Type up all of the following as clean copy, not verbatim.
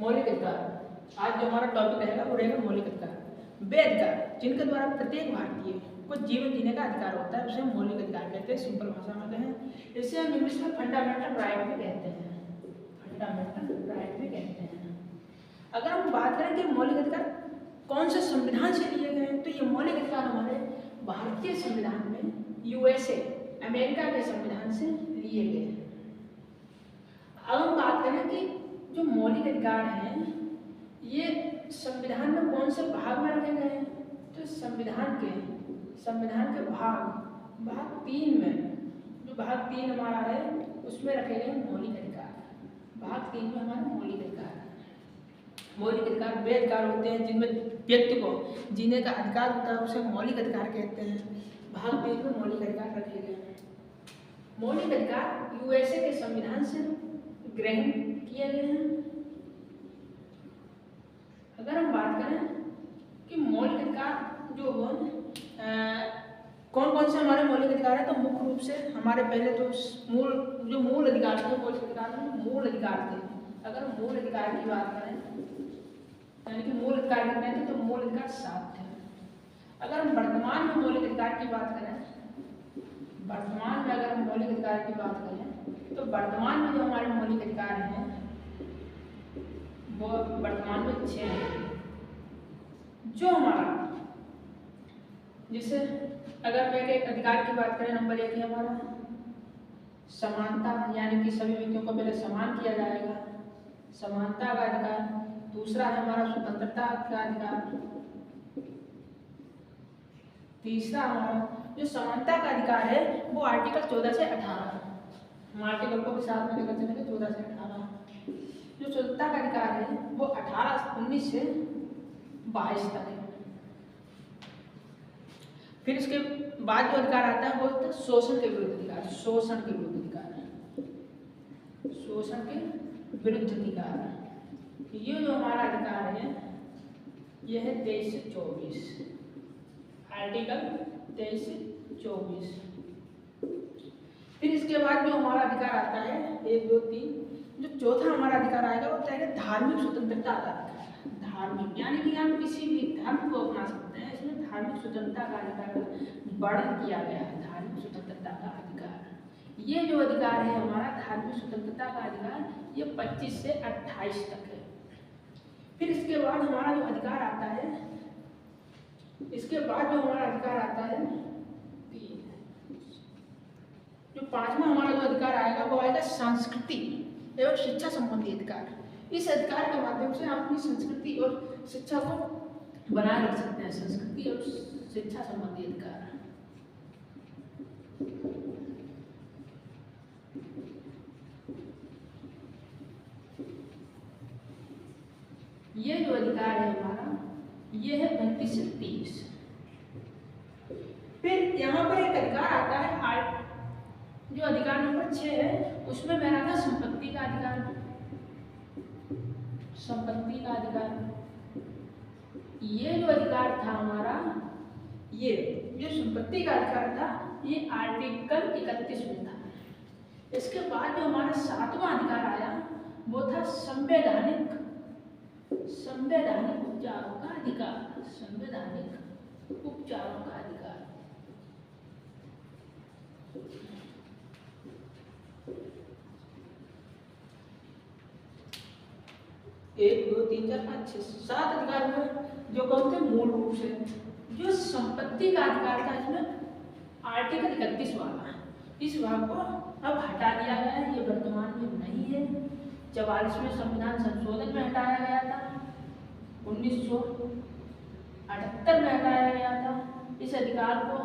मौलिक अधिकार। आज जो हमारा टॉपिक रहेगा वो रहेगा मौलिक अधिकार। वे अधिकार जिनके द्वारा प्रत्येक भारतीय को जीवन जीने का अधिकार होता है उसे मौलिक अधिकार कहते हैं। सिंपल भाषा में कहें इसे हम इंग्लिश में फंडामेंटल राइट भी कहते हैं। फंडामेंटल राइट भी कहते हैं। अगर हम बात करें कि मौलिक अधिकार कौन से संविधान से लिए गए हैं, तो ये मौलिक अधिकार हमारे भारतीय संविधान में यूएसए अमेरिका के संविधान से लिए गए हैं। अब हम बात करें कि जो मौलिक अधिकार हैं ये संविधान में कौन से भाग में रखे गए हैं, तो संविधान के भाग 3 में, जो भाग 3 हमारा है उसमें रखे गए मौलिक अधिकार। भाग 3 में हमारे मौलिक अधिकार वे अधिकार होते हैं जिनमें व्यक्ति को जीने का अधिकार होता है, उसे मौलिक अधिकार कहते हैं। भाग 3 में मौलिक अधिकार रखे गए हैं। मौलिक अधिकार यूएसए के संविधान से ग्रहण किए गए हैं। अगर हम बात करें कि मौलिक अधिकार जो हो कौन कौन से हमारे मौलिक अधिकार है, तो मुख्य रूप से हमारे पहले तो मूल अधिकार थे। मौलिक अधिकार में मूल अधिकार थे। अगर मूल अधिकार की बात करें यानी कि मूल अधिकार कितने थे, तो मूल अधिकार 7 थे। अगर हम वर्तमान में मौलिक अधिकार की बात करें, तो वर्तमान में जो हमारे मौलिक अधिकार हैं वो वर्तमान में 6 हैं। जो हमारा जैसे अगर मैं एक अधिकार की बात करें, नंबर 1 है हमारा समानता, यानी कि सभी व्यक्तियों को पहले समान किया जाएगा, समानता का अधिकार। दूसरा है हमारा स्वतंत्रता का अधिकार। तीसरा हमारा जो समानता का अधिकार है वो आर्टिकल 14 से 18, हम आर्टिकल को भी साथ में लेकर चलेंगे 14 से 18। जो स्वतंत्रता का अधिकार है वो 19 से 22 तक है। फिर इसके बाद जो अधिकार आता है वो होता है शोषण के विरुद्ध अधिकार। शोषण के विरुद्ध अधिकार ये जो हमारा अधिकार है ये है 23 से 24, आर्टिकल 23 से 24। फिर इसके बाद जो हमारा अधिकार आता है 1, 2, 3, जो चौथा हमारा अधिकार आएगा वो क्या है, धार्मिक स्वतंत्रता का अधिकार। धार्मिक यानी कि हम किसी भी धर्म को अपना सकते हैं। इसमें धार्मिक स्वतंत्रता का अधिकार का वर्णन किया गया है। धार्मिक स्वतंत्रता का अधिकार, ये जो अधिकार है हमारा धार्मिक स्वतंत्रता का अधिकार, ये 25 से 28 तक है। फिर इसके बाद हमारा जो अधिकार आता है, जो 5वां हमारा जो अधिकार आएगा वो आएगा संस्कृति एवं शिक्षा संबंधी अधिकार। इस अधिकार के माध्यम से आप अपनी संस्कृति और शिक्षा को बनाए रख सकते हैं। संस्कृति और शिक्षा संबंधी अधिकार। ये जो अधिकार है हमारा ये है 29 से 30। फिर यहाँ पर एक अधिकार आता है जो अधिकार नंबर 6 है, उसमें मेरा था संपत्ति का अधिकार। संपत्ति का अधिकार, ये जो अधिकार था हमारा, ये जो संपत्ति का अधिकार था ये आर्टिकल 31 में था। इसके बाद जो हमारा 7वां अधिकार आया वो था संवैधानिक उपचारों का अधिकार। संवैधानिक उपचारों का अधिकार। एक, 2, 3, 4, 5, 6, 7 अधिकार हुए जो कौन थे, मूल रूप से जो संपत्ति का अधिकार था इसमें आर्टिकल 31 वाला, इस भाग को अब हटा दिया गया है। ये वर्तमान में नहीं है। 44वें संविधान संशोधन में हटाया गया था, 1978 में हटाया गया था इस अधिकार को।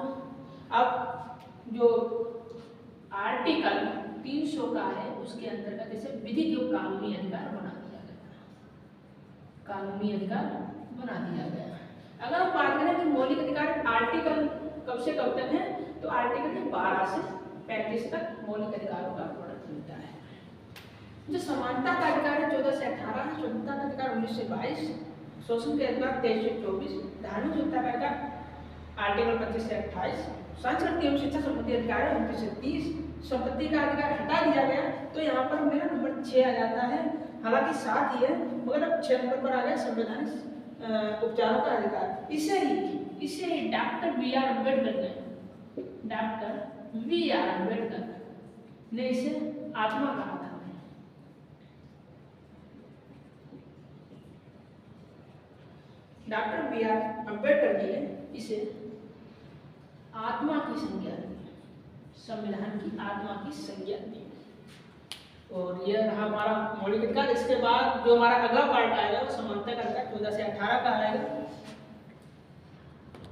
अब जो आर्टिकल 300 का है उसके अंतर्गत इसे विधिक एवं कानूनी अधिकार बना दिया गया। अगर हम बात करें कि मौलिक अधिकार आर्टिकल कब से कब तक है, तो आर्टिकल 12 से 35 तक मौलिक अधिकारों का वर्णन मिलता है। जो समानता का अधिकार है 14 से 18, स्वतंत्रता का अधिकार 19 से 22, शोषण के अधिकार 23 से 24, धार्मिक स्वतंत्रता का अधिकार आर्टिकल 25 से 28, संस्कृति एवं शिक्षा संबंधी अधिकार है 29 से 30, संपत्ति का अधिकार हटा दिया गया तो यहाँ पर मेरा नंबर 6 आ जाता है, हालांकि 7 ही है मगर अब 6 नंबर पर आ गया संवैधानिक उपचारों का अधिकार। इसे ही डॉक्टर बी आर अम्बेडकर ने इसे आत्मा कहा था। Doctor B are Ambedkar ji ने इसे आत्मा की संज्ञा दी, संविधान की आत्मा की संज्ञा दी। और यह रहा हमारा मौलिक अधिकार। इसके बाद जो हमारा अगला पार्ट आएगा वो समानता का अधिकार 14 से 18 का आएगा।